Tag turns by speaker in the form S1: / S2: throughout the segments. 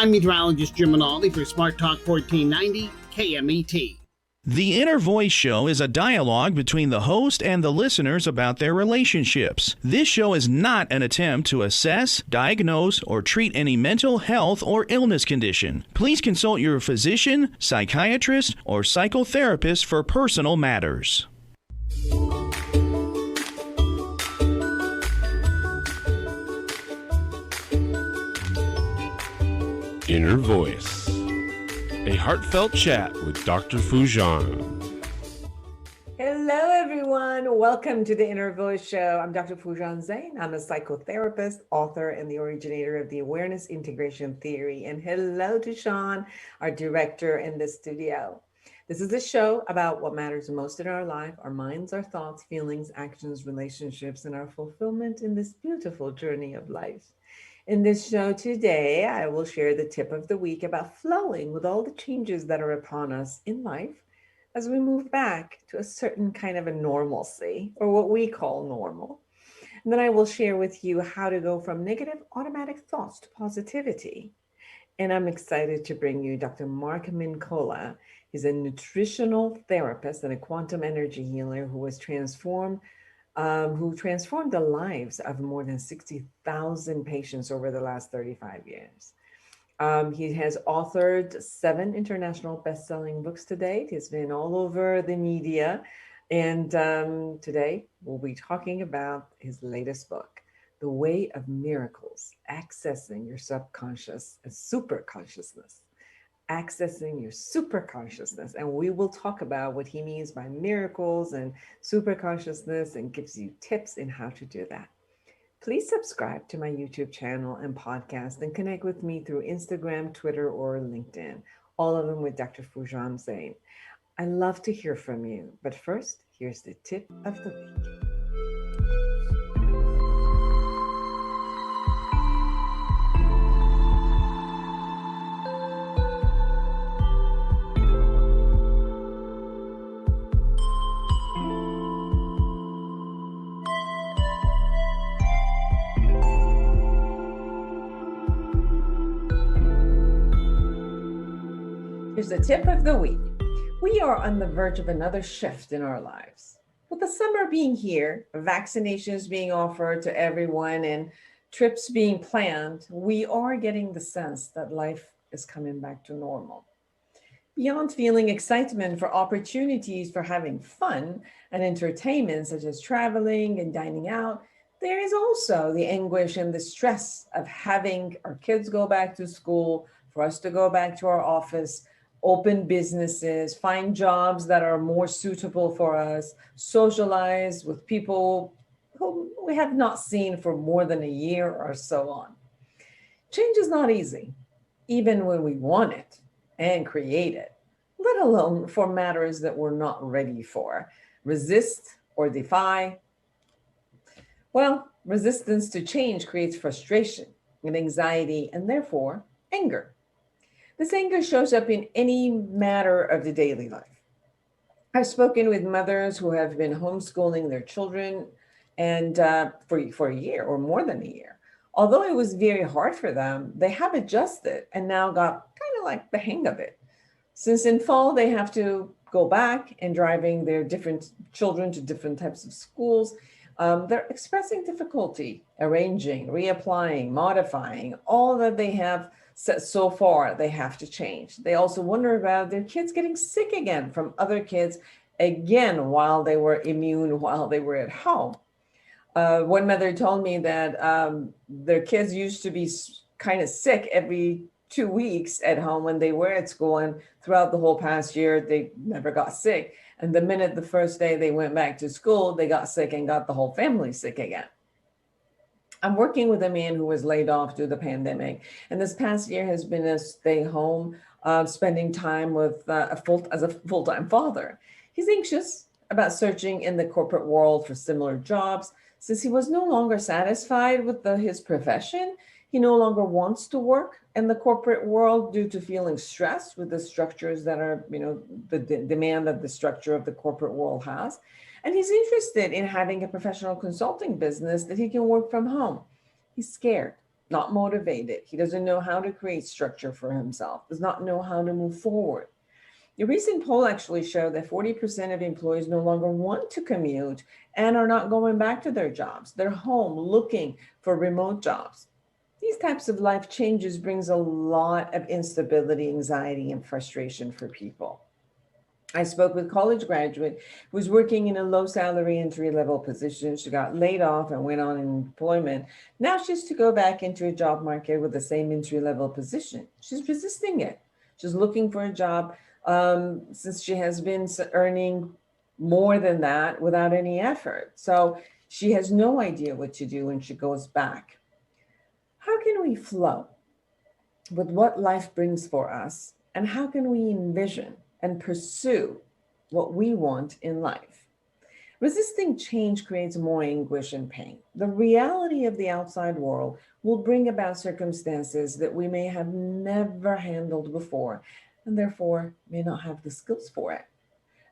S1: I'm meteorologist Jim Minaldi for Smart Talk 1490 KMET.
S2: The Inner Voice Show is a dialogue between the host and the listeners about their relationships. This show is not an attempt to assess, diagnose, or treat any mental health or illness condition. Please consult your physician, psychiatrist, or psychotherapist for personal matters.
S3: Inner Voice, a heartfelt chat with Dr. Foojan.
S4: Hello, everyone. Welcome to the Inner Voice Show. I'm Dr. Foojan Zeine. I'm a psychotherapist, author, and the originator of the Awareness Integration Theory. And hello to Sean, our director in the studio. This is a show about what matters most in our life, our minds, our thoughts, feelings, actions, relationships, and our fulfillment in this beautiful journey of life. In this show today, I will share the tip of the week about flowing with all the changes that are upon us in life as we move back to a certain kind of a normalcy, or what we call normal. And then I will share with you how to go from negative automatic thoughts to positivity. And I'm excited to bring you Dr. Mark Mincolla. He's a nutritional therapist and a quantum energy healer who transformed the lives of more than 60,000 patients over the last 35 years. He has authored 7 international best-selling books to date. He's been all over the media. And today we'll be talking about his latest book, The Way of Miracles, Accessing Your Subconscious and Superconsciousness. Accessing your superconsciousness. And we will talk about what he means by miracles and superconsciousness and gives you tips in how to do that. Please subscribe to my YouTube channel and podcast and connect with me through Instagram, Twitter, or LinkedIn, all of them with Dr. Foojan Zeine. I love to hear from you, but first, here's the tip of the week. Here's the tip of the week. We are on the verge of another shift in our lives. With the summer being here, vaccinations being offered to everyone, and trips being planned, we are getting the sense that life is coming back to normal. Beyond feeling excitement for opportunities for having fun and entertainment, such as traveling and dining out, there is also the anguish and the stress of having our kids go back to school, for us to go back to our office, open businesses, find jobs that are more suitable for us, socialize with people whom we have not seen for more than a year or so on. Change is not easy, even when we want it and create it, let alone for matters that we're not ready for. Resist or defy. Well, resistance to change creates frustration and anxiety and therefore anger. This anger shows up in any matter of the daily life. I've spoken with mothers who have been homeschooling their children and for a year or more than a year. Although it was very hard for them, they have adjusted and now got kind of like the hang of it. Since in fall, they have to go back and driving their different children to different types of schools. They're expressing difficulty, arranging, reapplying, modifying, all that they have so far they have to change. They also wonder about their kids getting sick again from other kids again while they were immune, while they were at home. One mother told me that their kids used to be kind of sick every 2 weeks at home when they were at school, and throughout the whole past year, they never got sick. And the minute the first day they went back to school, they got sick and got the whole family sick again. I'm working with a man who was laid off due to the pandemic. And this past year has been a stay home, spending time with as a full-time father. He's anxious about searching in the corporate world for similar jobs. Since he was no longer satisfied with his profession, he no longer wants to work in the corporate world due to feeling stressed with the structures that are, the demand that the structure of the corporate world has. And he's interested in having a professional consulting business that he can work from home. He's scared not motivated. He doesn't know how to create structure for himself, does not know how to move forward. A recent poll actually showed that 40% of employees no longer want to commute and are not going back to their jobs. They're home looking for remote jobs. These types of life changes brings a lot of instability, anxiety, and frustration for people. I spoke with a college graduate who was working in a low salary entry-level position. She got laid off and went on in employment. Now she's to go back into a job market with the same entry-level position. She's resisting it. She's looking for a job since she has been earning more than that without any effort. So she has no idea what to do when she goes back. How can we flow with what life brings for us? And how can we envision and pursue what we want in life? Resisting change creates more anguish and pain. The reality of the outside world will bring about circumstances that we may have never handled before, and therefore may not have the skills for it.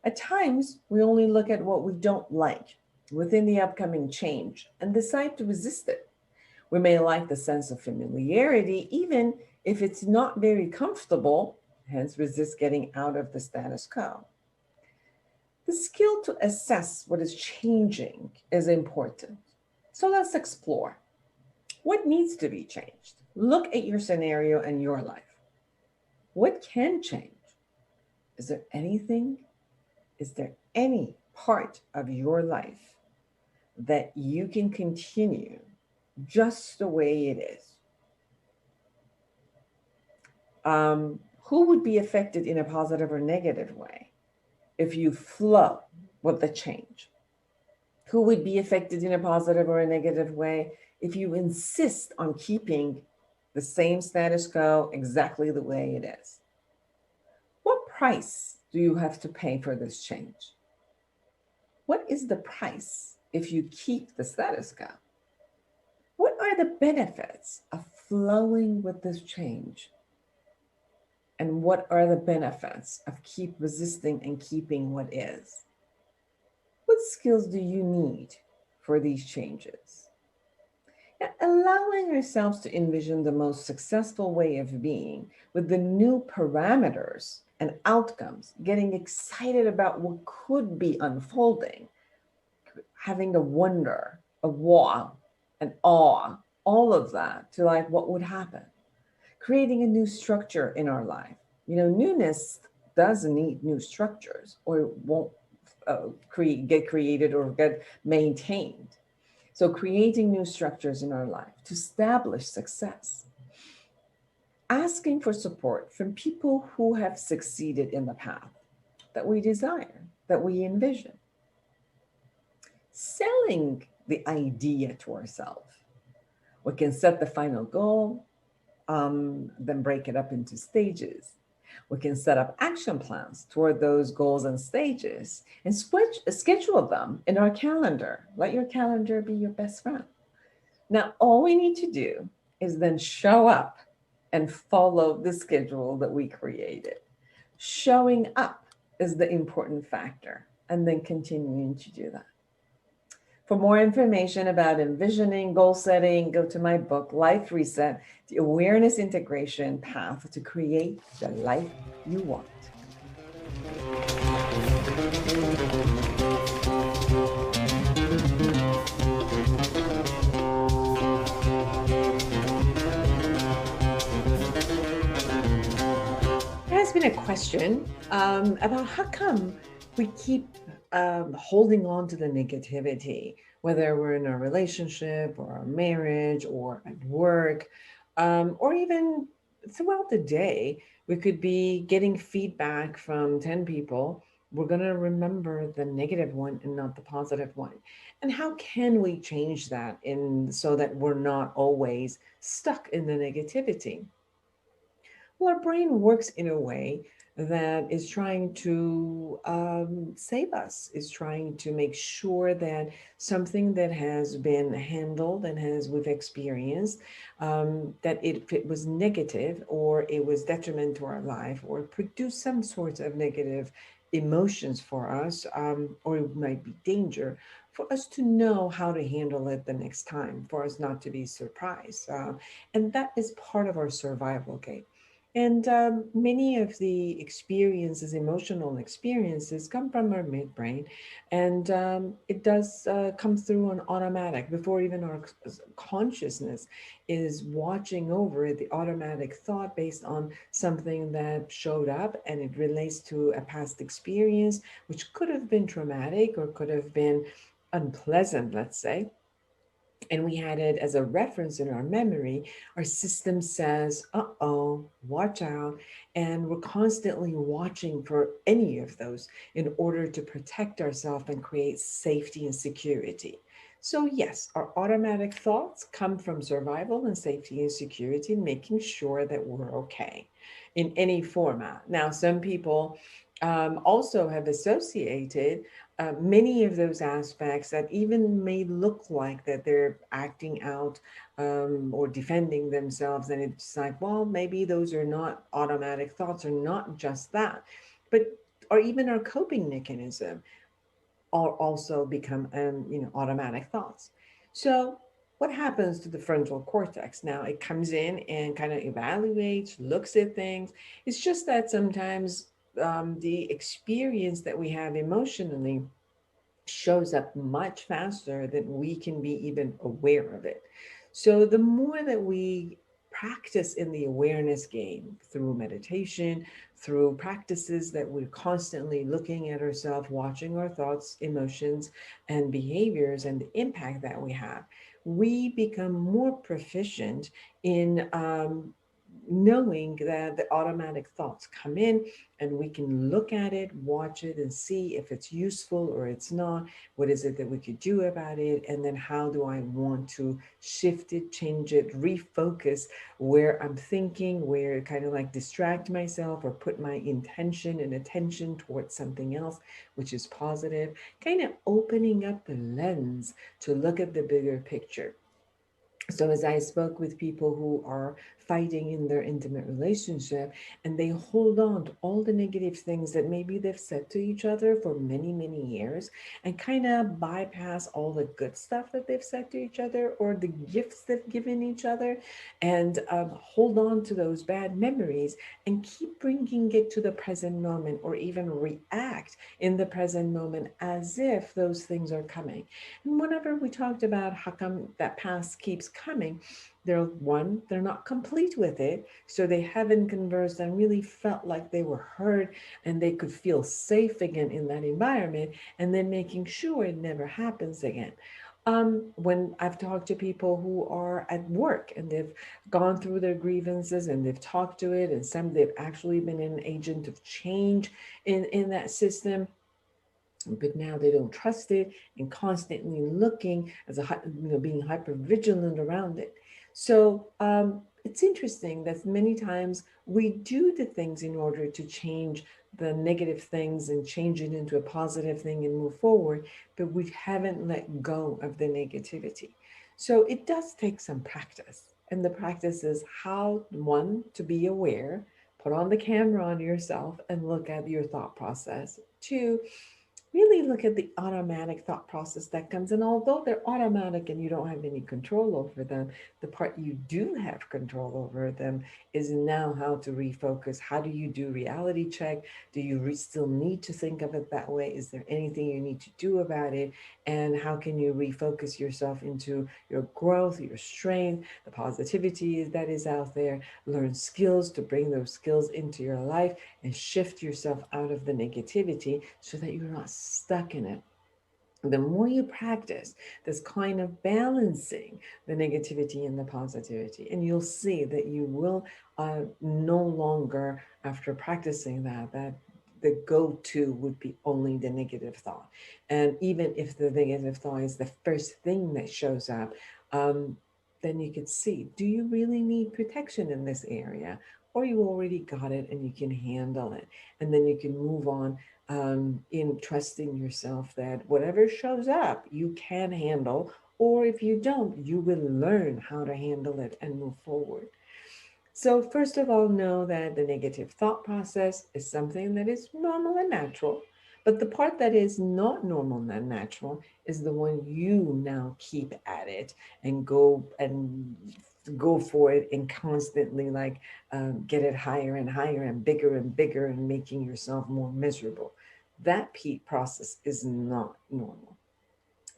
S4: At times, we only look at what we don't like within the upcoming change and decide to resist it. We may like the sense of familiarity, even if it's not very comfortable, hence resist getting out of the status quo. The skill to assess what is changing is important. So let's explore. What needs to be changed? Look at your scenario and your life. What can change? Is there anything? Is there any part of your life that you can continue just the way it is? Who would be affected in a positive or negative way if you flow with the change? Who would be affected in a positive or a negative way if you insist on keeping the same status quo exactly the way it is? What price do you have to pay for this change? What is the price if you keep the status quo? What are the benefits of flowing with this change? And what are the benefits of keep resisting and keeping what is? What skills do you need for these changes? Now, allowing ourselves to envision the most successful way of being with the new parameters and outcomes, getting excited about what could be unfolding, having a wonder, a wow, an awe, all of that to like what would happen. Creating a new structure in our life. You know, newness does need new structures or it won't get created or get maintained. So creating new structures in our life to establish success. Asking for support from people who have succeeded in the path that we desire, that we envision. Selling the idea to ourselves. We can set the final goal, then break it up into stages. We can set up action plans toward those goals and stages and schedule them in our calendar. Let your calendar be your best friend. Now, all we need to do is then show up and follow the schedule that we created. Showing up is the important factor, and then continuing to do that. For more information about envisioning, goal setting, go to my book, Life Reset, the Awareness Integration Path to Create the Life You Want. There has been a question about how come we keep holding on to the negativity, whether we're in a relationship or a marriage or at work, or even throughout the day. We could be getting feedback from 10 people. We're going to remember the negative one and not the positive one. And how can we change that so that we're not always stuck in the negativity? Well, our brain works in a way that is trying to save us, is trying to make sure that something that has been handled and we've experienced, that if it was negative or it was detriment to our life or produced some sort of negative emotions for us, or it might be danger, for us to know how to handle it the next time, for us not to be surprised. And that is part of our survival game. And many of the experiences, emotional experiences, come from our midbrain, and it does come through on automatic before even our consciousness is watching over the automatic thought based on something that showed up and it relates to a past experience, which could have been traumatic or could have been unpleasant, let's say, and we had it as a reference in our memory. Our system says, uh-oh, watch out. And we're constantly watching for any of those in order to protect ourselves and create safety and security. So yes, our automatic thoughts come from survival and safety and security, making sure that we're okay in any format. Now, some people also have associated many of those aspects that even may look like that they're acting out or defending themselves. And it's like, well, maybe those are not automatic thoughts or not just that, but or even our coping mechanism are also become automatic thoughts. So what happens to the frontal cortex? Now it comes in and kind of evaluates, looks at things. It's just that sometimes the experience that we have emotionally shows up much faster than we can be even aware of it. So the more that we practice in the awareness game through meditation, through practices that we're constantly looking at ourselves, watching our thoughts, emotions, and behaviors and the impact that we have, we become more proficient in knowing that the automatic thoughts come in and we can look at it, watch it, and see if it's useful or it's not. What is it that we could do about it? And then how do I want to shift it, change it, refocus where I'm thinking, where kind of like distract myself or put my intention and attention towards something else, which is positive, kind of opening up the lens to look at the bigger picture. So as I spoke with people who are fighting in their intimate relationship and they hold on to all the negative things that maybe they've said to each other for many, many years and kind of bypass all the good stuff that they've said to each other or the gifts they've given each other and hold on to those bad memories and keep bringing it to the present moment or even react in the present moment as if those things are coming. And whenever we talked about how come that past keeps coming, they're not complete with it, so they haven't conversed and really felt like they were heard and they could feel safe again in that environment, and then making sure it never happens again. When I've talked to people who are at work and they've gone through their grievances and they've talked to it, and some they've actually been an agent of change in that system, but now they don't trust it and constantly looking as being hyper vigilant around it. So it's interesting that many times we do the things in order to change the negative things and change it into a positive thing and move forward, but we haven't let go of the negativity. So it does take some practice. And the practice is how, one, to be aware, put on the camera on yourself and look at your thought process. Two, really look at the automatic thought process that comes in. Although they're automatic and you don't have any control over them, the part you do have control over them is now how to refocus. How do you do reality check? Do you still need to think of it that way? Is there anything you need to do about it? And how can you refocus yourself into your growth, your strength, the positivity that is out there? Learn skills to bring those skills into your life and shift yourself out of the negativity so that you're not stuck in it. The more you practice this kind of balancing the negativity and the positivity, and you'll see that you will no longer, after practicing that the go-to would be only the negative thought. And even if the negative thought is the first thing that shows up, then you could see, do you really need protection in this area? Or you already got it and you can handle it. And then you can move on in trusting yourself that whatever shows up, you can handle. Or if you don't, you will learn how to handle it and move forward. So, first of all, know that the negative thought process is something that is normal and natural. But the part that is not normal and natural is the one you now keep at it and go for it and constantly get it higher and higher and bigger and making yourself more miserable. That peak process is not normal.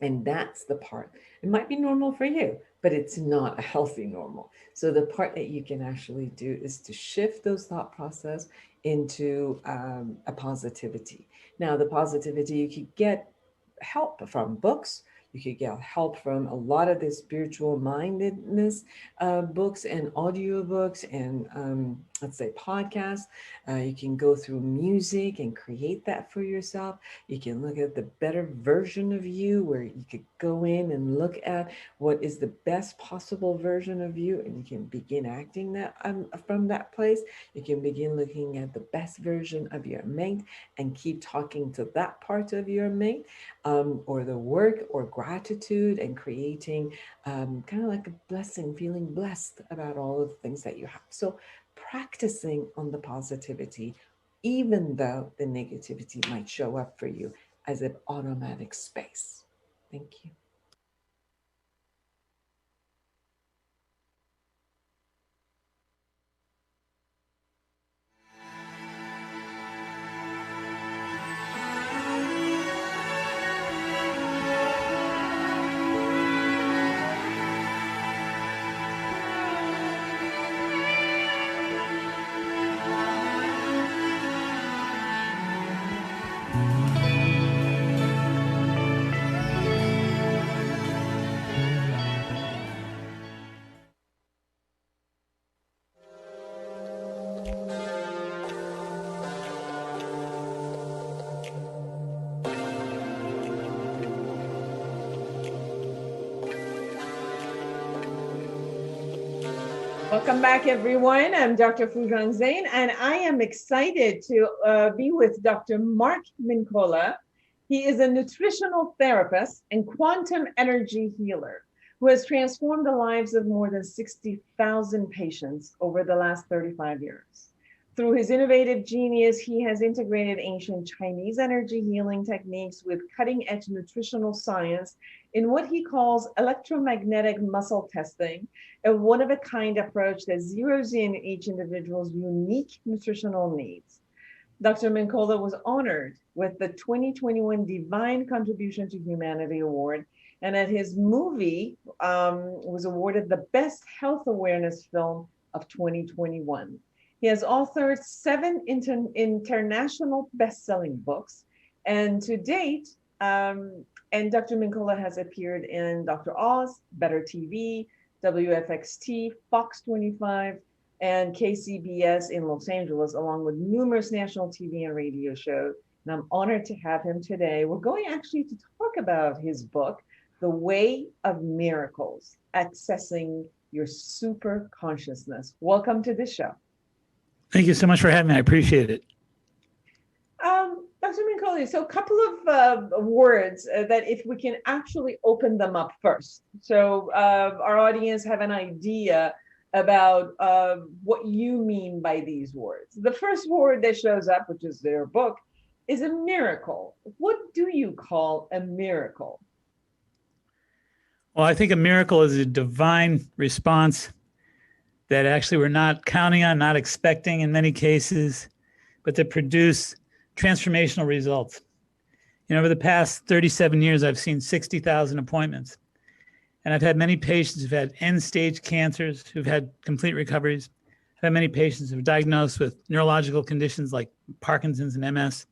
S4: And that's the part. It might be normal for you, but it's not a healthy normal. So the part that you can actually do is to shift those thought process into a positivity. Now, the positivity, you could get help from books. You could get help from a lot of the spiritual mindedness books and audiobooks and let's say podcasts. You can go through music and create that for yourself. You can look at the better version of you, where you could go in and look at what is the best possible version of you, and you can begin acting that from that place. You can begin looking at the best version of your mate and keep talking to that part of your mate, or the work or gratitude, and creating kind of like a blessing, feeling blessed about all of the things that you have. So practicing on the positivity, even though the negativity might show up for you as an automatic space. Thank you. Welcome back, everyone. I'm Dr. Foojan Zeine, and I am excited to be with Dr. Mark Mincolla. He is a nutritional therapist and quantum energy healer who has transformed the lives of more than 60,000 patients over the last 35 years. Through his innovative genius, he has integrated ancient Chinese energy healing techniques with cutting-edge nutritional science in what he calls electromagnetic muscle testing, a one-of-a-kind approach that zeroes in each individual's unique nutritional needs. Dr. Mincolla was honored with the 2021 Divine Contribution to Humanity Award, and at his movie was awarded the Best Health Awareness Film of 2021. He has authored 7 international best-selling books, and to date, and Dr. Mincolla has appeared in Dr. Oz, Better TV, WFXT FOX25, and KCBS in Los Angeles, along with numerous national TV and radio shows. And I'm honored to have him today. We're going actually to talk about his book, The Way of Miracles, Accessing Your Super Consciousness. Welcome to the show.
S5: Thank you so much for having me. I appreciate it.
S4: Dr. Mincolla, so a couple of words that if we can actually open them up first, so our audience have an idea about what you mean by these words. The first word that shows up, which is their book, is a miracle. What do you call a miracle?
S5: Well, I think a miracle is a divine response that actually we're not counting on, not expecting in many cases, but that produce transformational results. You know, over the past 37 years, I've seen 60,000 appointments. And I've had many patients who've had end-stage cancers, who've had complete recoveries. I've had many patients who've been diagnosed with neurological conditions like Parkinson's and MS,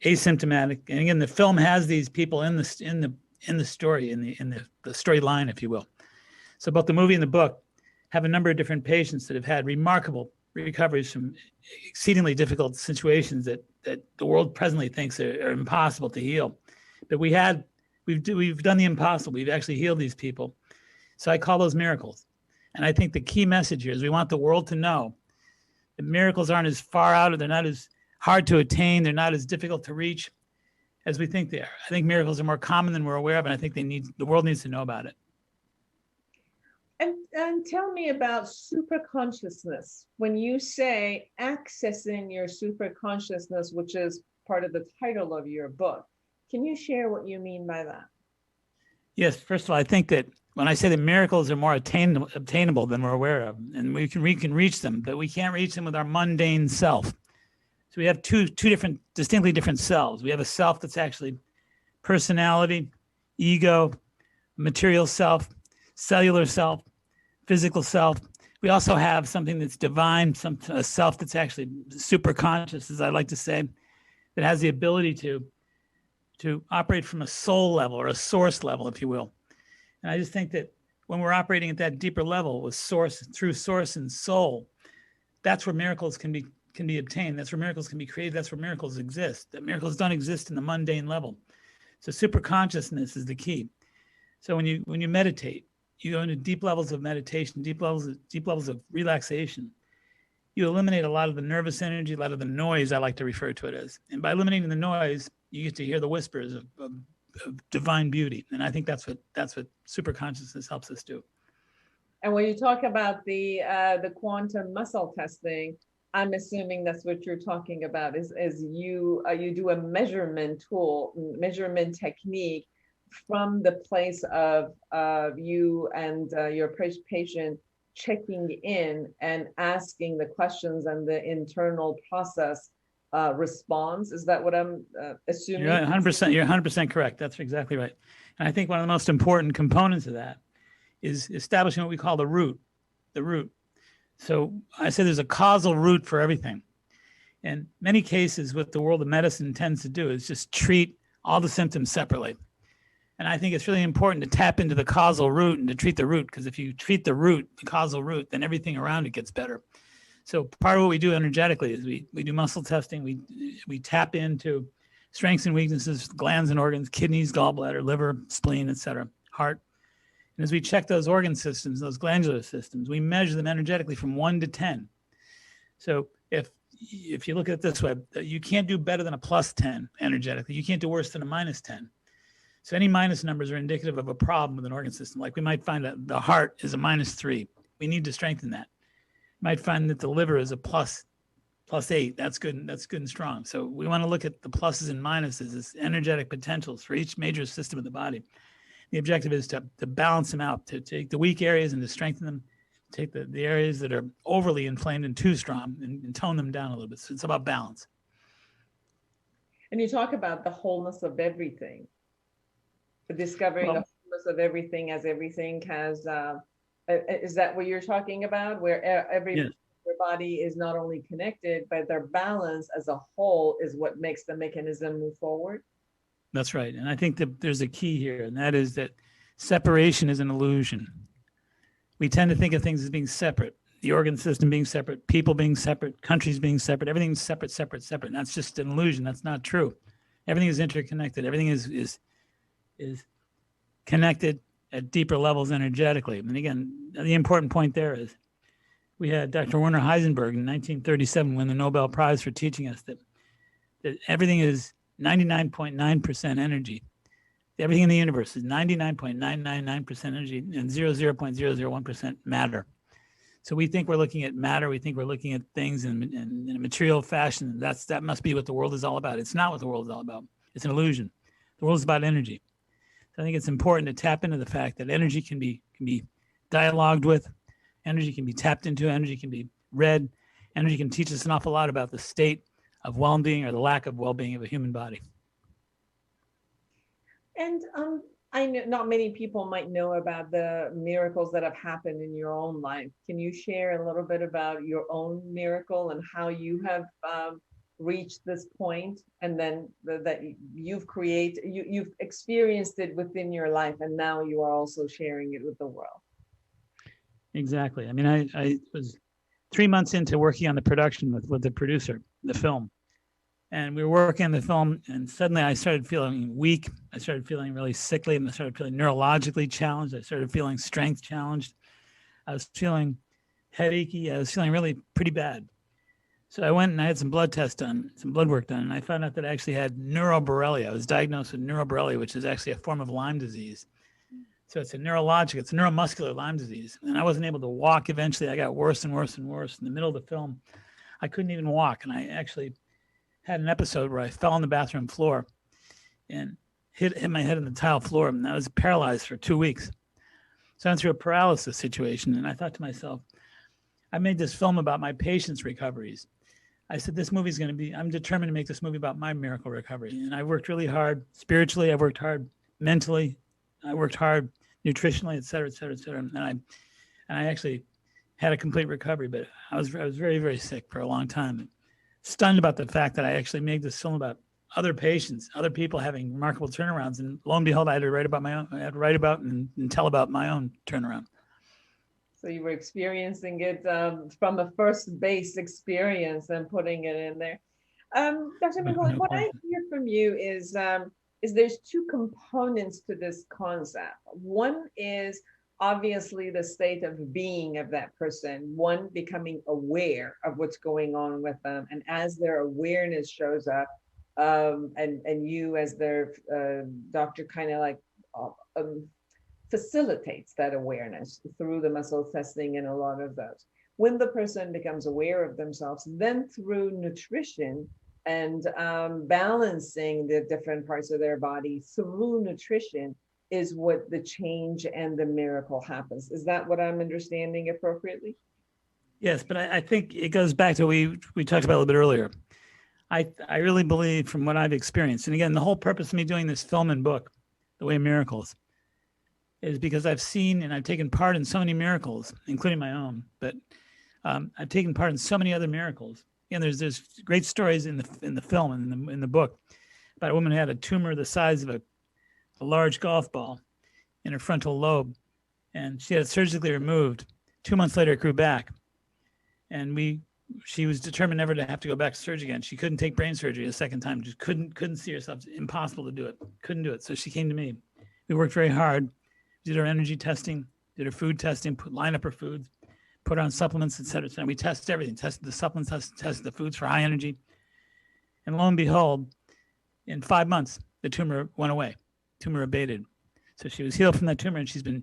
S5: asymptomatic. And again, the film has these people in the story, in the storyline, if you will. So both the movie and the book have a number of different patients that have had remarkable recoveries from exceedingly difficult situations that the world presently thinks are impossible to heal. But we've done the impossible. We've actually healed these people. So I call those miracles. And I think the key message here is we want the world to know that miracles aren't as far out, or they're not as hard to attain, they're not as difficult to reach as we think they are. I think miracles are more common than we're aware of, and I think the world needs to know about it.
S4: And tell me about super consciousness. When you say accessing your super consciousness, which is part of the title of your book, can you share what you mean by that?
S5: Yes, first of all, I think that when I say that miracles are more obtainable than we're aware of, and we can reach them, but we can't reach them with our mundane self. So we have two different, distinctly different selves. We have a self that's actually personality, ego, material self, cellular self, physical self. We also have something that's divine, a self that's actually super conscious, as I like to say, that has the ability to operate from a soul level or a source level, if you will. And I just think that when we're operating at that deeper level with source, through source and soul, that's where miracles can be obtained. That's where miracles can be created. That's where miracles exist. That miracles don't exist in the mundane level. So super consciousness is the key. So when you meditate, you go into deep levels of meditation, deep levels of relaxation. You eliminate a lot of the nervous energy, a lot of the noise, I like to refer to it as. And by eliminating the noise, you get to hear the whispers of divine beauty. And I think that's what super consciousness helps us do.
S4: And when you talk about the quantum muscle testing, I'm assuming that's what you're talking about is you do a measurement technique from the place of you and your patient checking in and asking the questions, and the internal process responds. Is that what I'm assuming?
S5: You're 100%. You're 100% correct. That's exactly right. And I think one of the most important components of that is establishing what we call the root. The root. So I say there's a causal root for everything. In many cases, what the world of medicine tends to do is just treat all the symptoms separately. And I think it's really important to tap into the causal root and to treat the root, because if you treat the root, the causal root, then everything around it gets better. So part of what we do energetically is we do muscle testing. We tap into strengths and weaknesses, glands and organs, kidneys, gallbladder, liver, spleen, etc., heart. And as we check those organ systems, those glandular systems, we measure them energetically from 1 to 10. So if you look at it this way, you can't do better than a plus 10 energetically. You can't do worse than a minus 10. So any minus numbers are indicative of a problem with an organ system. Like we might find that the heart is a -3. We need to strengthen that. You might find that the liver is a plus 8. That's good. That's good and strong. So we want to look at the pluses and minuses as energetic potentials for each major system of the body. The objective is to balance them out, to take the weak areas and to strengthen them, take the areas that are overly inflamed and too strong and tone them down a little bit. So it's about balance.
S4: And you talk about the wholeness of everything, discovering the wholeness of everything as everything has, is that what you're talking about? Where every body is not only connected, but their balance as a whole is what makes the mechanism move forward?
S5: That's right. And I think that there's a key here, and that is that separation is an illusion. We tend to think of things as being separate, the organ system being separate, people being separate, countries being separate, everything's separate, separate, separate. And that's just an illusion. That's not true. Everything is interconnected. Everything is connected at deeper levels energetically. And again, the important point there is we had Dr. Werner Heisenberg in 1937 win the Nobel Prize for teaching us that everything is 99.9% energy. Everything in the universe is 99.999% energy and 0.001% matter. So we think we're looking at matter. We think we're looking at things in a material fashion. That must be what the world is all about. It's not what the world is all about. It's an illusion. The world is about energy. So I think it's important to tap into the fact that energy can be dialogued with, energy can be tapped into, energy can be read, energy can teach us an awful lot about the state of well-being or the lack of well-being of a human body.
S4: And I know not many people might know about the miracles that have happened in your own life. Can you share a little bit about your own miracle and how you have reached this point, and then that you've experienced it within your life, and now you are also sharing it with the world?
S5: Exactly. I mean, I was 3 months into working on the production with the producer, the film. And we were working on the film, and suddenly I started feeling weak. I started feeling really sickly, and I started feeling neurologically challenged. I started feeling strength challenged. I was feeling headachy. I was feeling really pretty bad. So I went and I had some blood tests done, some blood work done, and I found out that I actually had neuroborrelia. I was diagnosed with neuroborrelia, which is actually a form of Lyme disease. So it's a neuromuscular Lyme disease. And I wasn't able to walk eventually. I got worse and worse and worse. In the middle of the film, I couldn't even walk. And I actually had an episode where I fell on the bathroom floor and hit my head on the tile floor. And I was paralyzed for 2 weeks. So I went through a paralysis situation. And I thought to myself, I made this film about my patients' recoveries. I said, I'm determined to make this movie about my miracle recovery. And I worked really hard spiritually. I worked hard mentally. I worked hard nutritionally, et cetera, et cetera, et cetera. And I actually had a complete recovery, but I was very, very sick for a long time. Stunned about the fact that I actually made this film about other patients, other people having remarkable turnarounds. And lo and behold, I had to write about and tell about my own turnaround.
S4: So you were experiencing it from a first base experience and putting it in there. Dr. Mincolla, what I hear from you is there's two components to this concept. One is obviously the state of being of that person, one becoming aware of what's going on with them. And as their awareness shows up, and you as their doctor kind of like facilitates that awareness through the muscle testing and a lot of those. When the person becomes aware of themselves, then through nutrition and balancing the different parts of their body through nutrition is what the change and the miracle happens. Is that what I'm understanding appropriately?
S5: Yes, but I think it goes back to what we talked about a little bit earlier. I really believe from what I've experienced, and again, the whole purpose of me doing this film and book, The Way of Miracles, is because I've seen and I've taken part in so many miracles, including my own, but I've taken part in so many other miracles. And there's great stories in the film and in the book about a woman who had a tumor the size of a large golf ball in her frontal lobe, and she had it surgically removed. 2 months later, it grew back, and she was determined never to have to go back to surgery again. She couldn't take brain surgery a second time. Just couldn't see herself. Impossible to do it. Couldn't do it. So she came to me. We worked very hard. Did her energy testing, did her food testing, lined up her foods, put her on supplements, et cetera, et cetera. We tested everything, tested the supplements, tested the foods for high energy. And lo and behold, in 5 months, the tumor went away. Tumor abated. So she was healed from that tumor, and she's been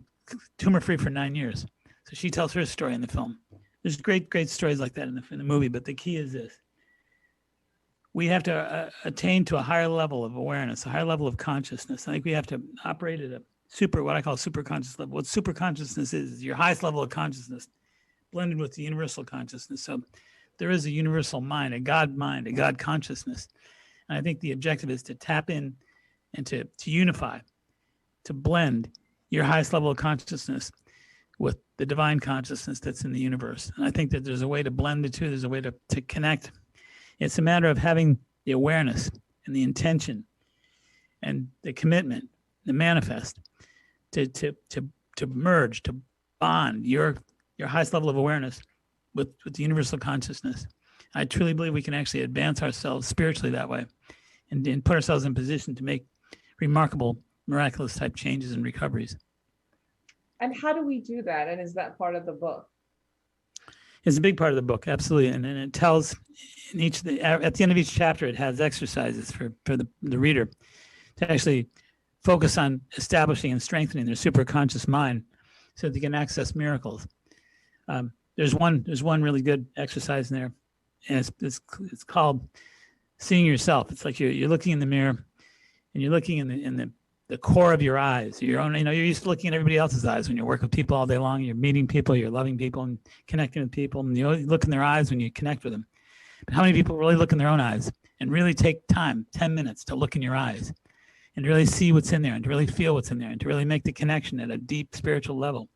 S5: tumor-free for 9 years. So she tells her story in the film. There's great, great stories like that in the movie, but the key is this. We have to attain to a higher level of awareness, a higher level of consciousness. I think we have to operate at a what I call super conscious level. What super consciousness is your highest level of consciousness blended with the universal consciousness. So there is a universal mind, a God consciousness. And I think the objective is to tap in and to unify, to blend your highest level of consciousness with the divine consciousness that's in the universe. And I think that there's a way to blend the two. There's a way to connect. It's a matter of having the awareness and the intention and the commitment, the manifest to merge, to bond your highest level of awareness with the universal consciousness. I truly believe we can actually advance ourselves spiritually that way and put ourselves in position to make remarkable, miraculous type changes and recoveries.
S4: And how do we do that? And is that part of the book?
S5: It's a big part of the book, absolutely. And it tells at the end of each chapter, it has exercises for the reader to actually focus on establishing and strengthening their superconscious mind so that they can access miracles. There's one really good exercise in there, and it's called seeing yourself. It's like you're looking in the mirror, and you're looking in the core of your eyes. Your own, you're used to looking at everybody else's eyes when you work with people all day long. You're meeting people, you're loving people, and connecting with people, and you look in their eyes when you connect with them. But how many people really look in their own eyes and really take time, 10 minutes, to look in your eyes and to really see what's in there and to really feel what's in there and to really make the connection at a deep spiritual level?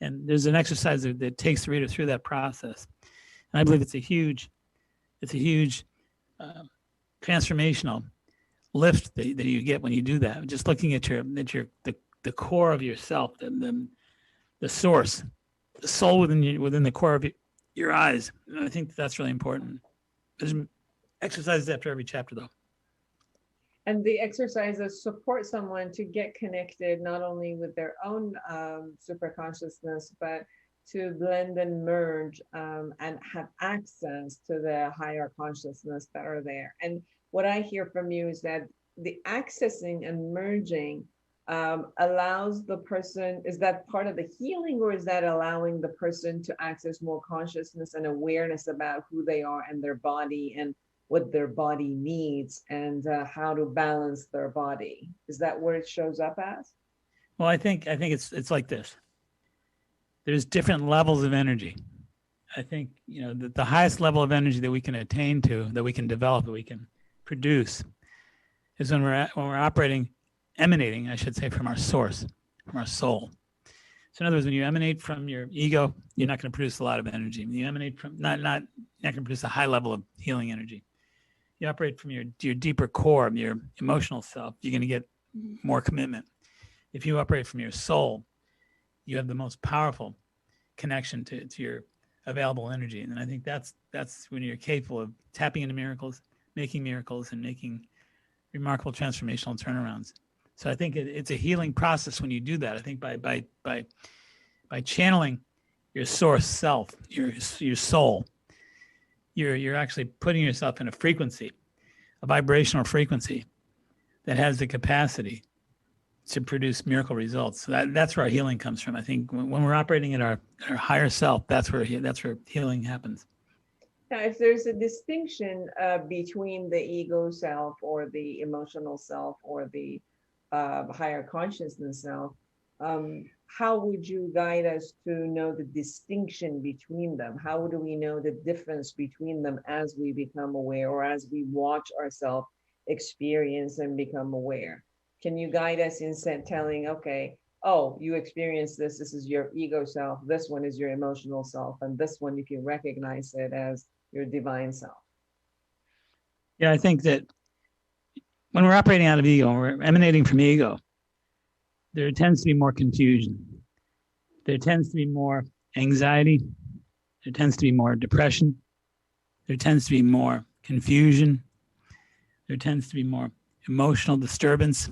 S5: And there's an exercise that takes the reader through that process. And I believe it's a huge transformational lift that you get when you do that. Just looking at the core of yourself, the source, the soul within the core of your eyes. And I think that's really important. There's exercises after every chapter, though.
S4: And the exercises support someone to get connected not only with their own super consciousness, but to blend and merge and have access to the higher consciousness that are there. And what I hear from you is that the accessing and merging allows the person, is that part of the healing, or is that allowing the person to access more consciousness and awareness about who they are and their body and what their body needs and how to balance their body? Is that where it shows up as?
S5: Well, I think it's like this. There's different levels of energy. I think, the highest level of energy that we can attain to, that we can develop, that we can produce, is when we're operating, emanating, I should say, from our source, from our soul. So in other words, when you emanate from your ego, you're not going to produce a lot of energy. When you emanate from not going to produce a high level of healing energy. You operate from your deeper core, your emotional self, you're going to get more commitment. If you operate from your soul, you have the most powerful connection to your available energy. And I think that's when you're capable of tapping into miracles, and making remarkable transformational turnarounds. So I think it's a healing process when you do that. I think by channeling your source self, your soul, you're actually putting yourself in a frequency, a vibrational frequency that has the capacity to produce miracle results. So that's where our healing comes from. I think when we're operating at our higher self, that's where healing happens.
S4: Now, if there's a distinction between the ego self or the emotional self or the higher consciousness self, how would you guide us to know the distinction between them? How do we know the difference between them as we become aware, or as we watch ourselves experience and become aware? Can you guide us in telling, okay, oh, you experience this is your ego self, this one is your emotional self, and this one you can recognize it as your divine self?
S5: Yeah, I think that when we're operating out of ego, we're emanating from ego, there tends to be more confusion. There tends to be more anxiety. There tends to be more depression. There tends to be more confusion. There tends to be more emotional disturbance.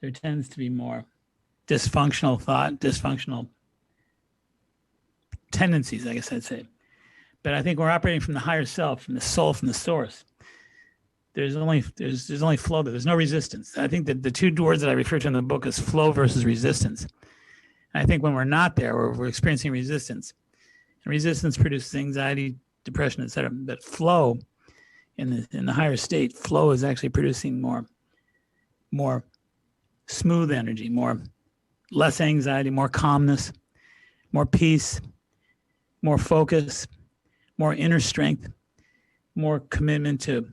S5: There tends to be more dysfunctional thought, dysfunctional tendencies, I guess I'd say. But I think we're operating from the higher self, from the soul, from the source. There's only flow there. There's no resistance. I think that the two words that I refer to in the book is flow versus resistance. And I think when we're not there, we're experiencing resistance. And resistance produces anxiety, depression, etc. But flow, in the higher state, flow is actually producing more smooth energy, less anxiety, more calmness, more peace, more focus, more inner strength, more commitment to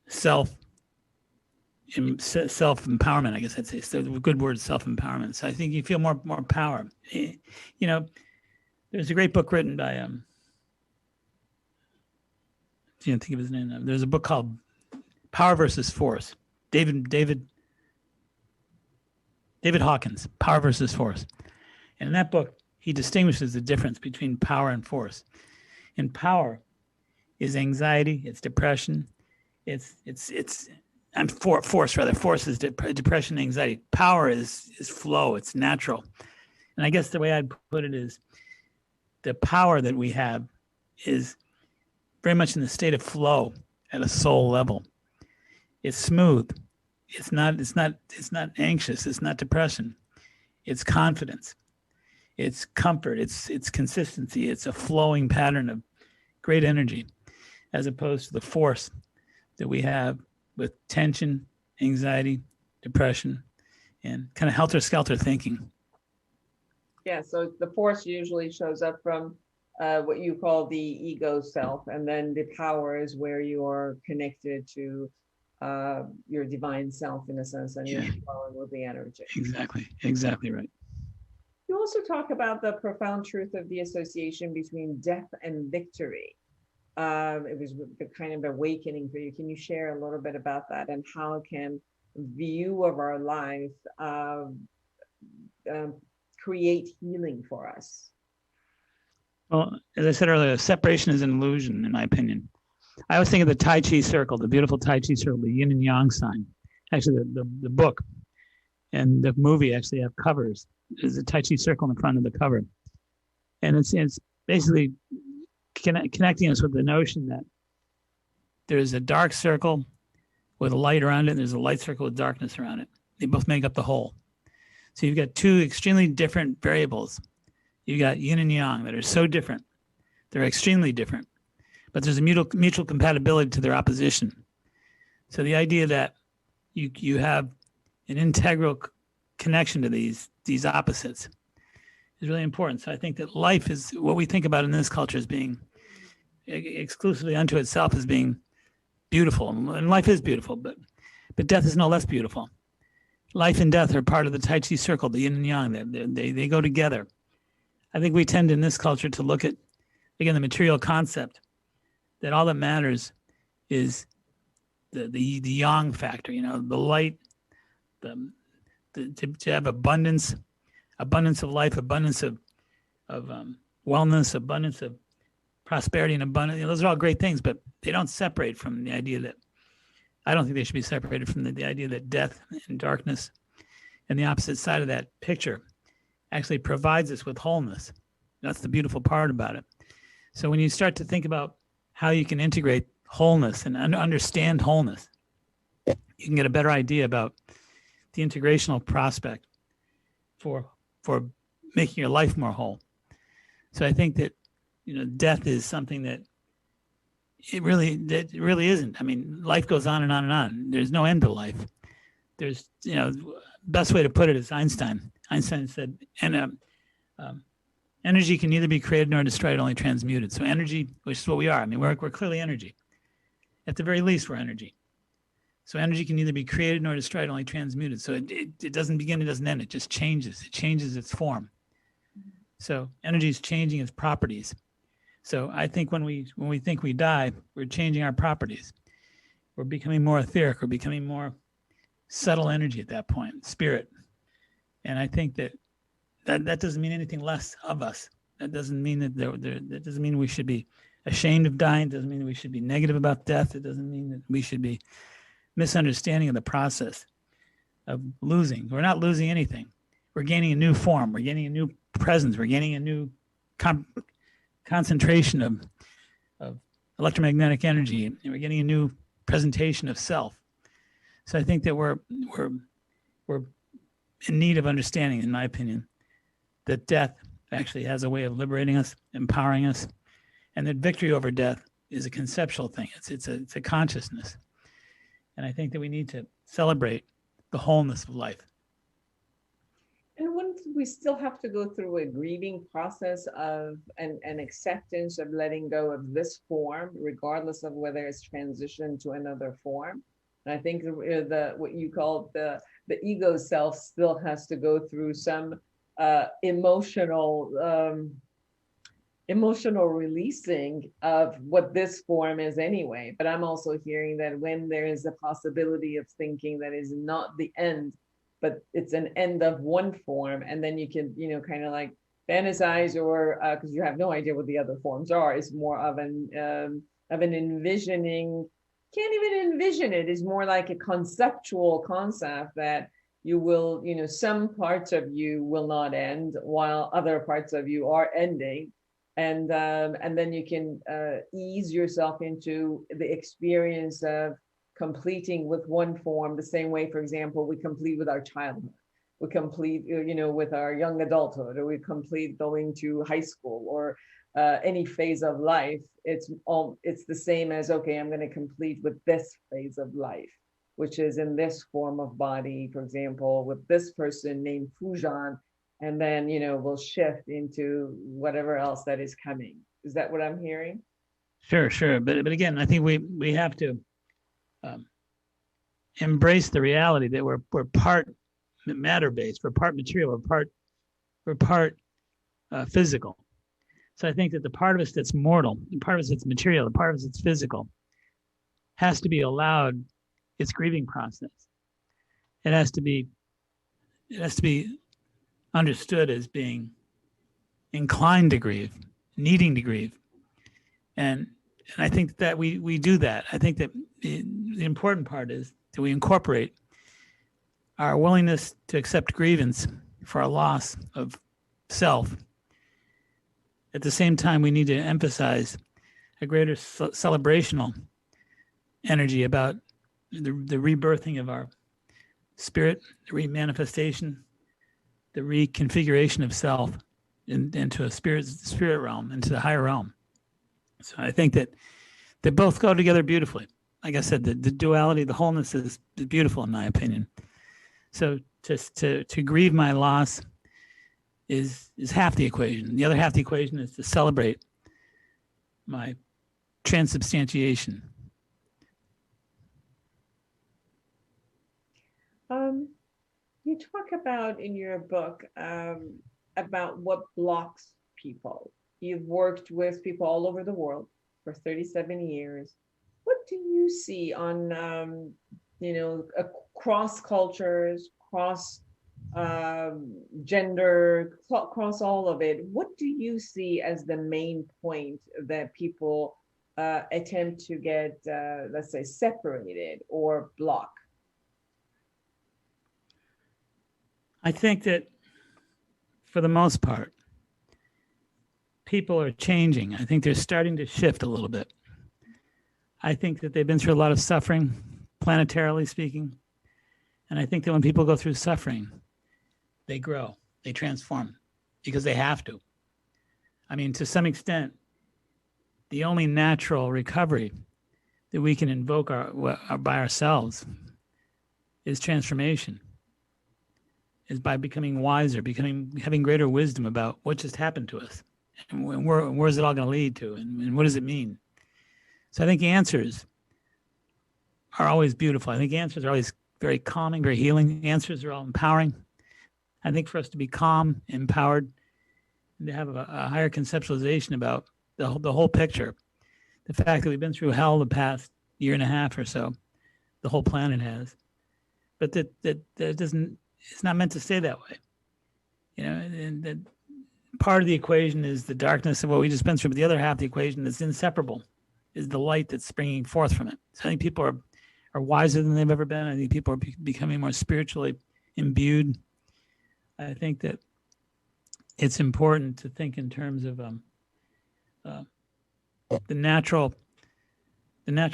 S5: self-empowerment, I guess I'd say. So the good word, self-empowerment. So I think you feel more power. There's a great book written by I can't think of his name now. There's a book called Power versus Force. David Hawkins, Power versus Force. And in that book, he distinguishes the difference between power and force. And power is anxiety, it's depression, force rather. Force is depression, anxiety. Power is flow, it's natural. And I guess the way I'd put it is the power that we have is very much in the state of flow at a soul level. It's smooth. It's not anxious. It's not depression. It's confidence. It's comfort. It's consistency. It's a flowing pattern of great energy, as opposed to the force that we have with tension, anxiety, depression, and kind of helter-skelter thinking.
S4: Yeah, so the force usually shows up from what you call the ego self, and then the power is where you are connected to your divine self, in a sense, and you're flowing with the energy.
S5: Exactly right.
S4: You also talk about the profound truth of the association between death and victory. It was the kind of awakening for you. Can you share a little bit about that, and how can view of our life create healing for us?
S5: Well, as I said earlier, separation is an illusion, in my opinion. I always think of the Tai Chi circle, the beautiful Tai Chi circle, the yin and yang sign. Actually, the book and the movie actually have covers. There's a Tai Chi circle in the front of the cover. And it's basically connecting us with the notion that there's a dark circle with a light around it, and there's a light circle with darkness around it. They both make up the whole. So you've got two extremely different variables. You've got yin and yang that are so different. They're extremely different, but there's a mutual compatibility to their opposition. So the idea that you have an integral connection to these opposites is really important. So I think that life is what we think about in this culture as being exclusively unto itself as being beautiful, and life is beautiful, but death is no less beautiful. Life and death are part of the Tai Chi circle, the yin and yang. They go together. I think we tend in this culture to look at, again, the material concept, that all that matters is the yang factor, the light, to have abundance of life, abundance of wellness, abundance of prosperity, and abundance. Those are all great things, but they don't separate from the idea that, I don't think they should be separated from the idea that death and darkness and the opposite side of that picture actually provides us with wholeness. That's the beautiful part about it. So when you start to think about how you can integrate wholeness and understand wholeness, you can get a better idea about the integrational prospect for making your life more whole. So I think that death is something that it really isn't. I mean, life goes on and on and on. There's no end to life. There's best way to put it is Einstein. Einstein said, energy can neither be created nor destroyed, only transmuted. So energy, which is what we are. I mean, we're clearly energy. At the very least, we're energy. So energy can neither be created nor destroyed, only transmuted. So it doesn't begin, it doesn't end. It just changes. It changes its form. So energy is changing its properties. So I think when we think we die, we're changing our properties. We're becoming more etheric. We're becoming more subtle energy at that point, spirit. And I think that doesn't mean anything less of us. That doesn't mean that that doesn't mean we should be ashamed of dying. It doesn't mean that we should be negative about death. It doesn't mean that we should be misunderstanding of the process of losing. We're not losing anything. We're gaining a new form. We're gaining a new presence. We're gaining a new concentration of electromagnetic energy, and we're getting a new presentation of self. So I think that we're in need of understanding, in my opinion, that death actually has a way of liberating us, empowering us, and that victory over death is a conceptual thing. It's a consciousness, and I think that we need to celebrate the wholeness of life.
S4: And wouldn't we still have to go through a grieving process of an acceptance of letting go of this form, regardless of whether it's transitioned to another form? And I think the what you call the ego self still has to go through some emotional releasing of what this form is anyway. But I'm also hearing that when there is a possibility of thinking that is not the end, but it's an end of one form, and then you can, kind of like fantasize, or because you have no idea what the other forms are, it's more of an envisioning. Can't even envision it. It's more like a conceptual concept that you will, some parts of you will not end while other parts of you are ending, and then you can ease yourself into the experience of completing with one form the same way, for example, we complete with our childhood, we complete, with our young adulthood, or we complete going to high school, or any phase of life. It's the same as, okay, I'm going to complete with this phase of life, which is in this form of body, for example, with this person named Foojan, and then, we'll shift into whatever else that is coming. Is that what I'm hearing?
S5: Sure. But again, I think we have to embrace the reality that we're part matter-based, we're part material, we're part physical. So I think that the part of us that's mortal, the part of us that's material, the part of us that's physical, has to be allowed its grieving process. It has to be understood as being inclined to grieve, needing to grieve, and I think that we do that. I think that the important part is that we incorporate our willingness to accept grievance for a loss of self. At the same time, we need to emphasize a greater celebrational energy about the rebirthing of spirit, the remanifestation, the reconfiguration of self into a spirit realm, into the higher realm. So I think that they both go together beautifully. Like I said, the duality, the wholeness is beautiful in my opinion. So just to grieve my loss is half the equation. The other half of the equation is to celebrate my transubstantiation.
S4: You talk about in your book about what blocks people. You've worked with people all over the world for 37 years. What do you see on, across cultures, cross gender, across all of it? What do you see as the main point that people attempt to get, let's say, separated or block?
S5: I think that for the most part, people are changing. I think they're starting to shift a little bit. I think that they've been through a lot of suffering, planetarily speaking. And I think that when people go through suffering, they grow, they transform, because they have to. I mean, to some extent, the only natural recovery that we can invoke by ourselves is transformation, is by becoming wiser, having greater wisdom about what just happened to us, and where is it all going to lead to, and what does it mean? So I think answers are always beautiful. I think answers are always very calming, very healing. Answers are all empowering. I think for us to be calm, empowered, and to have a higher conceptualization about the whole picture, the fact that we've been through hell the past year and a half or so, the whole planet has, but that doesn't. It's not meant to stay that way, and that part of the equation is the darkness of what we just been through, but the other half of the equation that's inseparable is the light that's springing forth from it. So I think people are wiser than they've ever been. I think people are becoming more spiritually imbued. I think that it's important to think in terms of the natural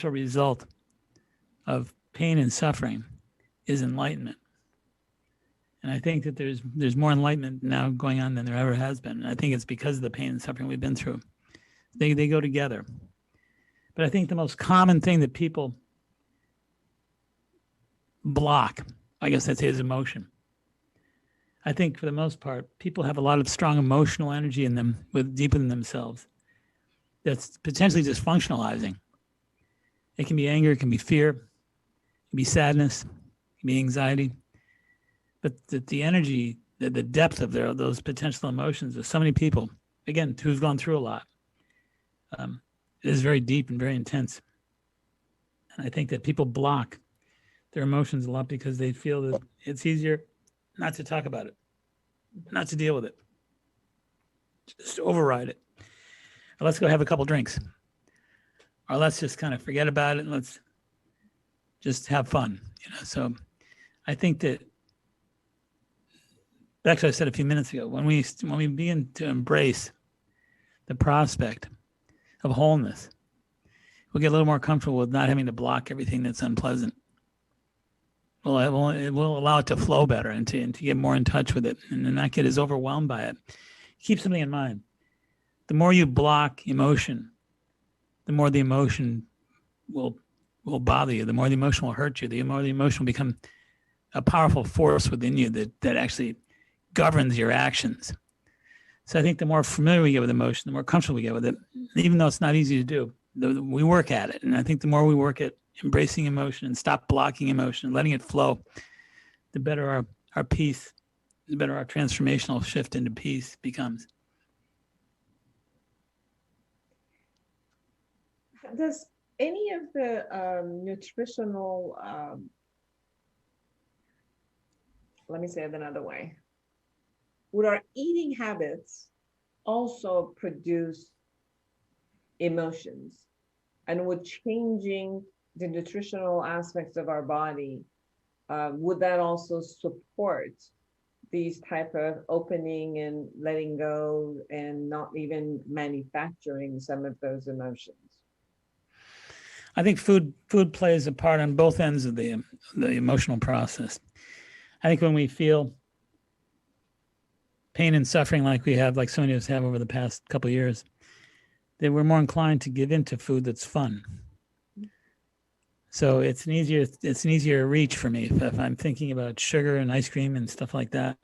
S5: result of pain and suffering is enlightenment. And I think that there's more enlightenment now going on than there ever has been. And I think it's because of the pain and suffering we've been through. They go together. But I think the most common thing that people block, I guess I'd say, is emotion. I think for the most part, people have a lot of strong emotional energy in them, deep within themselves, that's potentially dysfunctionalizing. It can be anger, it can be fear, it can be sadness, it can be anxiety. But the energy, the depth of those potential emotions of so many people, again, who've gone through a lot, is very deep and very intense. And I think that people block their emotions a lot because they feel that it's easier not to talk about it, not to deal with it, just to override it. Or let's go have a couple drinks. Or let's just kind of forget about it and let's just have fun. So I think that, actually I said a few minutes ago, when we begin to embrace the prospect of wholeness, we'll get a little more comfortable with not having to block everything that's unpleasant. Well, it will allow it to flow better and to get more in touch with it and not get as overwhelmed by it. Keep something in mind. The more you block emotion, the more the emotion will bother you, the more the emotion will hurt you, the more the emotion will become a powerful force within you that actually governs your actions. So I think the more familiar we get with emotion, the more comfortable we get with it, even though it's not easy to do, we work at it. And I think the more we work at embracing emotion and stop blocking emotion and letting it flow, the better our peace, the better our transformational shift into peace becomes.
S4: Does any of the nutritional, let me say it another way, would our eating habits also produce emotions? And would changing the nutritional aspects of our body, would that also support these type of opening and letting go and not even manufacturing some of those emotions?
S5: I think food plays a part on both ends of the emotional process. I think when we feel pain and suffering like we have, like so many of us have over the past couple of years, that we're more inclined to give into food that's fun. So it's an easier reach for me if I'm thinking about sugar and ice cream and stuff like that.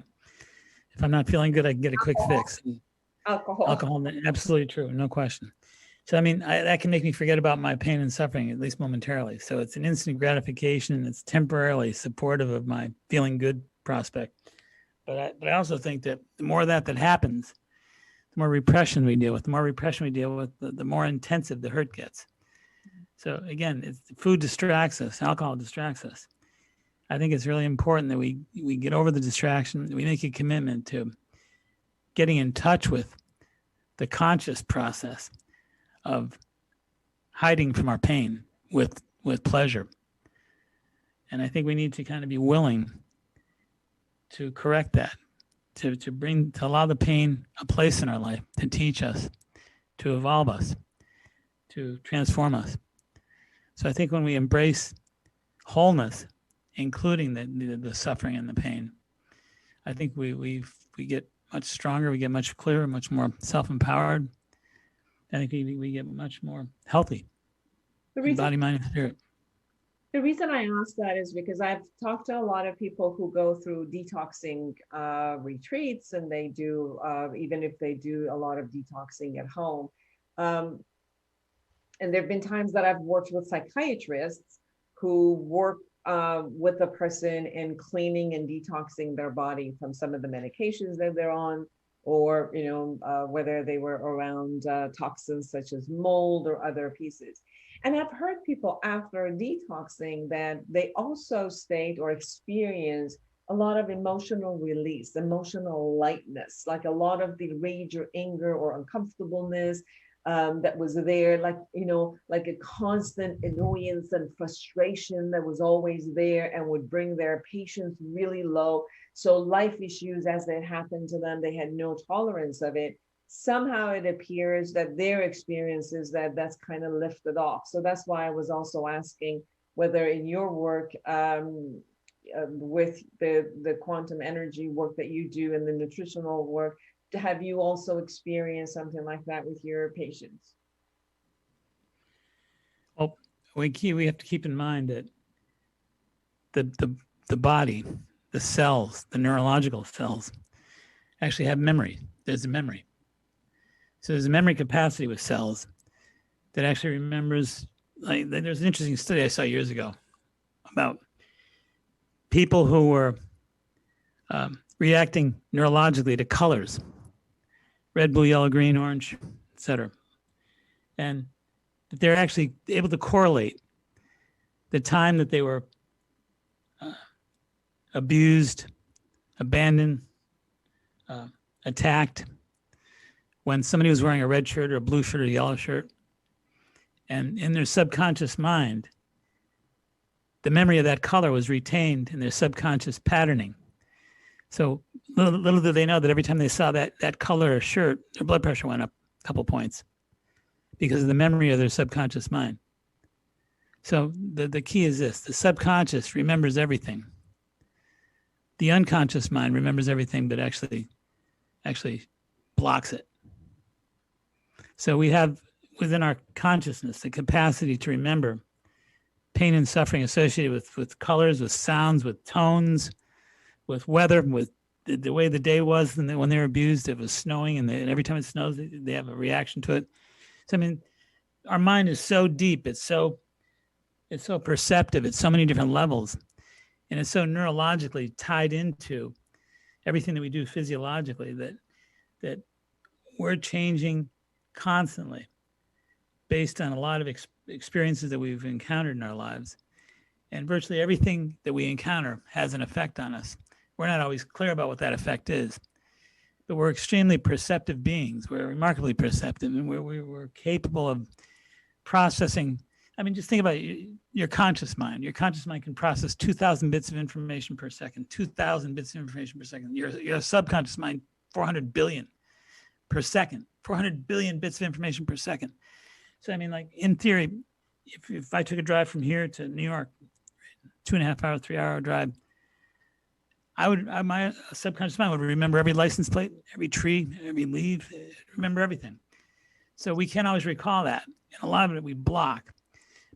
S5: If I'm not feeling good, I can get a quick fix. Alcohol, absolutely true, no question. So I mean, that can make me forget about my pain and suffering, at least momentarily. So it's an instant gratification, and it's temporarily supportive of my feeling good prospect. But I also think that the more of that happens, the more repression we deal with. The more repression we deal with, the more intensive the hurt gets. So again, food distracts us. Alcohol distracts us. I think it's really important that we get over the distraction. We make a commitment to getting in touch with the conscious process of hiding from our pain with pleasure. And I think we need to kind of be willing to correct that, to allow the pain a place in our life, to teach us, to evolve us, to transform us. So I think when we embrace wholeness, including the suffering and the pain, I think we get much stronger, we get much clearer, much more self-empowered. I think we get much more healthy, body, mind, and spirit.
S4: The reason I ask that is because I've talked to a lot of people who go through detoxing retreats, and they do, even if they do a lot of detoxing at home. And there have been times that I've worked with psychiatrists who work with a person in cleaning and detoxing their body from some of the medications that they're on, or whether they were around toxins such as mold or other pieces. And I've heard people after detoxing that they also state or experience a lot of emotional release, emotional lightness, like a lot of the rage or anger or uncomfortableness that was there, like a constant annoyance and frustration that was always there and would bring their patience really low. So life issues, as they happened to them, they had no tolerance of it. Somehow it appears that their experiences that's kind of lifted off. So that's why I was also asking whether in your work with the quantum energy work that you do and the nutritional work, have you also experienced something like that with your patients?
S5: Well, we have to keep in mind that the body, the cells, the neurological cells actually have memory. There's a memory. So there's a memory capacity with cells that actually remembers. Like, there's an interesting study I saw years ago about people who were reacting neurologically to colors. Red, blue, yellow, green, orange, etc. And they're actually able to correlate the time that they were abused, abandoned, attacked, when somebody was wearing a red shirt or a blue shirt or a yellow shirt. And in their subconscious mind, the memory of that color was retained in their subconscious patterning. So little did they know that every time they saw that color or shirt, their blood pressure went up a couple points because of the memory of their subconscious mind. So the key is this: the subconscious remembers everything. The unconscious mind remembers everything, but actually blocks it. So we have within our consciousness the capacity to remember pain and suffering associated with colors, with sounds, with tones, with weather, with the way the day was, and when they were abused, it was snowing, and every time it snows, they have a reaction to it. So I mean, our mind is so deep, it's so perceptive at so many different levels, and it's so neurologically tied into everything that we do physiologically that we're changing constantly based on a lot of experiences that we've encountered in our lives, and virtually everything that we encounter has an effect on us. We're not always clear about what that effect is, but we're extremely perceptive beings. We're remarkably perceptive, and we're capable of processing. I mean, just think about your conscious mind. Your conscious mind can process 2,000 bits of information per second, 2,000 bits of information per second. Your subconscious mind, 400 billion per second, 400 billion bits of information per second. So, I mean, like in theory, if I took a drive from here to New York, 2.5 hour, 3 hour drive, my subconscious mind would remember every license plate, every tree, every leaf, remember everything. So we can't always recall that. And a lot of it we block.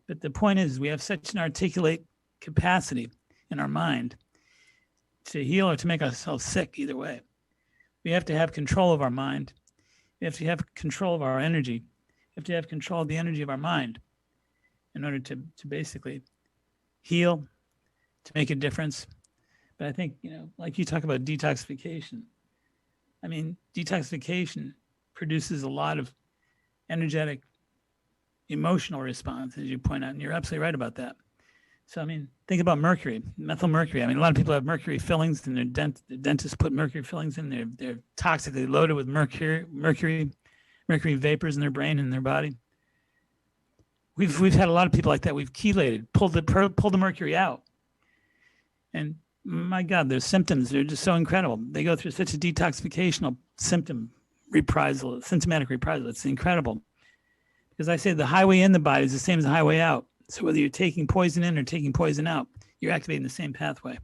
S5: But the point is, we have such an articulate capacity in our mind to heal or to make ourselves sick, either way. We have to have control of our mind. We have to have control of our energy. We have to have control of the energy of our mind in order to basically heal, to make a difference. But I think, like you talk about detoxification. I mean, detoxification produces a lot of energetic, emotional response, as you point out, and you're absolutely right about that. So, I mean, think about mercury, methyl mercury. I mean, a lot of people have mercury fillings, and the dentists put mercury fillings in. They're toxically loaded with mercury vapors in their brain and their body. We've had a lot of people like that. We've chelated, pulled the mercury out, and my God, their symptoms are just so incredible. They go through such a detoxificational symptomatic reprisal. It's incredible. Because I say the highway in the body is the same as the highway out. So whether you're taking poison in or taking poison out, you're activating the same pathway.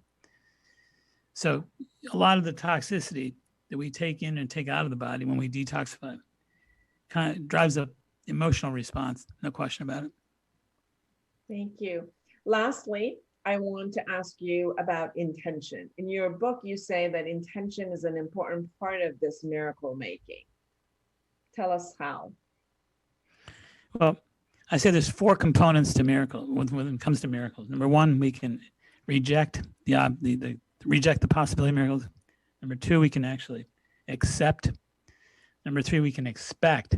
S5: So a lot of the toxicity that we take in and take out of the body when we detoxify kind of drives up emotional response, no question about it.
S4: Thank you. Lastly, I want to ask you about intention. In your book, you say that intention is an important part of this miracle making. Tell us how.
S5: Well, I say there's 4 components to miracle when it comes to miracles. Number 1, we can reject the possibility of miracles. Number 2, we can actually accept. Number 3, we can expect.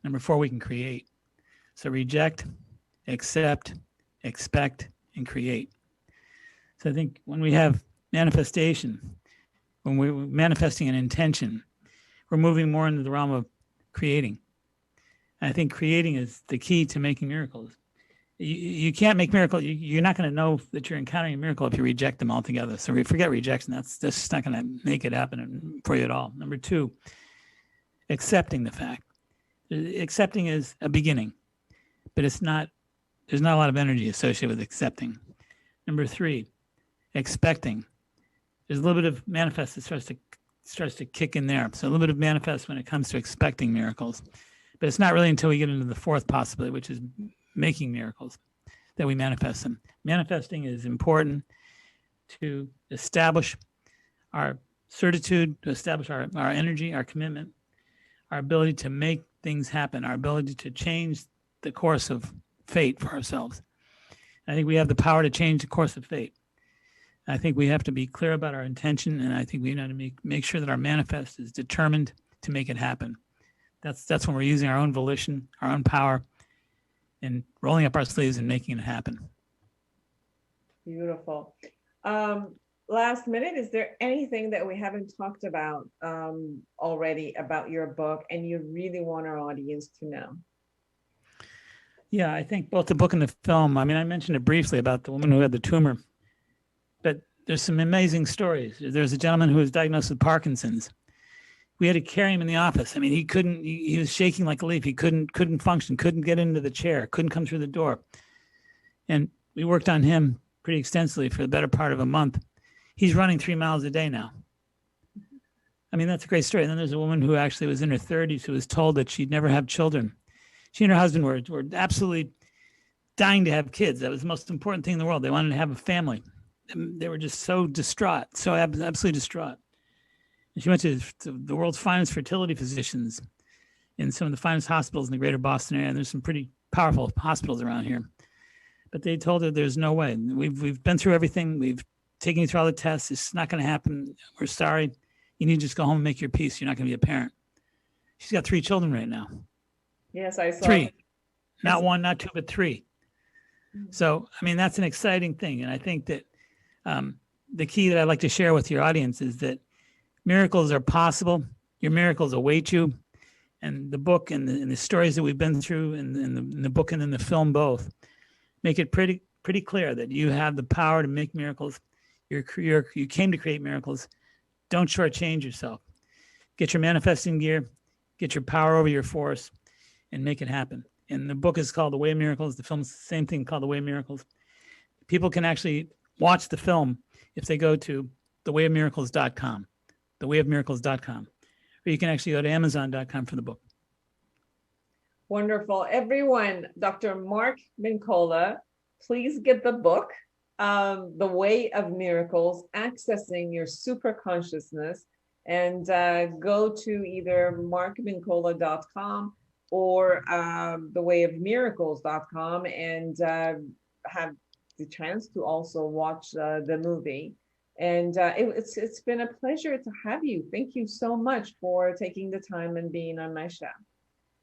S5: Number 4, we can create. So reject, accept, expect, and create. So I think when we have manifestation, when we're manifesting an intention, we're moving more into the realm of creating. I think creating is the key to making miracles. You can't make miracles. You're not going to know that you're encountering a miracle if you reject them altogether. So we forget rejection. That's just not going to make it happen for you at all. Number 2, accepting the fact. Accepting is a beginning, but there's not a lot of energy associated with accepting. Number 3, expecting. There's a little bit of manifest that starts to kick in there. So a little bit of manifest when it comes to expecting miracles. But it's not really until we get into the 4th possibility, which is making miracles, that we manifest them. Manifesting is important to establish our certitude, to establish our energy, our commitment, our ability to make things happen, our ability to change the course of fate for ourselves. I think we have the power to change the course of fate. I think we have to be clear about our intention, and I think we need to make sure that our manifest is determined to make it happen. That's when we're using our own volition, our own power, and rolling up our sleeves and making it happen.
S4: Beautiful. Last minute, is there anything that we haven't talked about already about your book and you really want our audience to know?
S5: Yeah, I think both the book and the film, I mean, I mentioned it briefly about the woman who had the tumor, but there's some amazing stories. There's a gentleman who was diagnosed with Parkinson's. We had to carry him in the office. I mean, he was shaking like a leaf. He couldn't function, couldn't get into the chair, couldn't come through the door. And we worked on him pretty extensively for the better part of a month. He's running 3 miles a day now. I mean, that's a great story. And then there's a woman who actually was in her 30s who was told that she'd never have children. She and her husband were absolutely dying to have kids. That was the most important thing in the world. They wanted to have a family. And they were just so distraught, so absolutely distraught. And she went to the world's finest fertility physicians in some of the finest hospitals in the greater Boston area. And there's some pretty powerful hospitals around here. But they told her there's no way. We've been through everything. We've taken you through all the tests. It's not going to happen. We're sorry. You need to just go home and make your peace. You're not going to be a parent. She's got 3 children right now.
S4: Yes, I saw
S5: 3. Not 1, not 2, but 3. So, I mean, that's an exciting thing. And I think that the key that I'd like to share with your audience is that miracles are possible. Your miracles await you. And the book and the stories that we've been through in the book and in the film both make it pretty clear that you have the power to make miracles. You came to create miracles. Don't shortchange yourself. Get your manifesting gear, get your power over your force, and make it happen. And the book is called The Way of Miracles. The film's the same thing, called The Way of Miracles. People can actually watch the film if they go to thewayofmiracles.com, thewayofmiracles.com. Or you can actually go to amazon.com for the book.
S4: Wonderful. Everyone, Dr. Mark Mincolla, please get the book, The Way of Miracles, Accessing Your Superconsciousness, and go to either markmincolla.com or thewayofmiracles.com and have the chance to also watch the movie. And it's been a pleasure to have you. Thank you so much for taking the time and being on my show.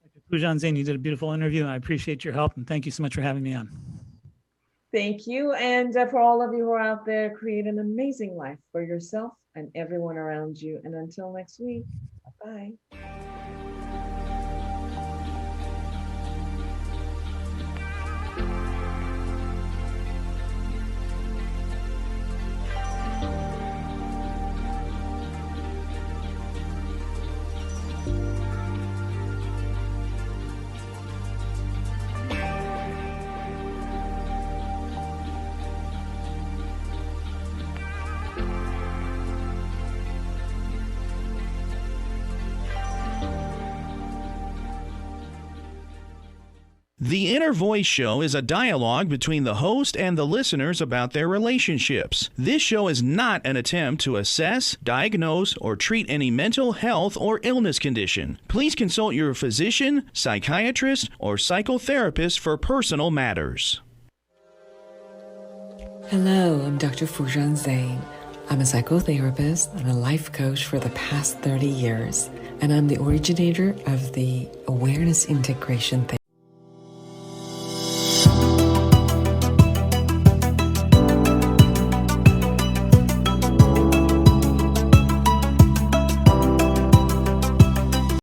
S5: Dr. Foojan Zeine, you did a beautiful interview. I appreciate your help, and thank you so much for having me on.
S4: Thank you. And for all of you who are out there, create an amazing life for yourself and everyone around you. And until next week, bye-bye.
S2: The Inner Voice Show is a dialogue between the host and the listeners about their relationships. This show is not an attempt to assess, diagnose, or treat any mental health or illness condition. Please consult your physician, psychiatrist, or psychotherapist for personal matters.
S6: Hello, I'm Dr. Foojan Zeine. I'm a psychotherapist and a life coach for the past 30 years, and I'm the originator of the Awareness Integration Therapy.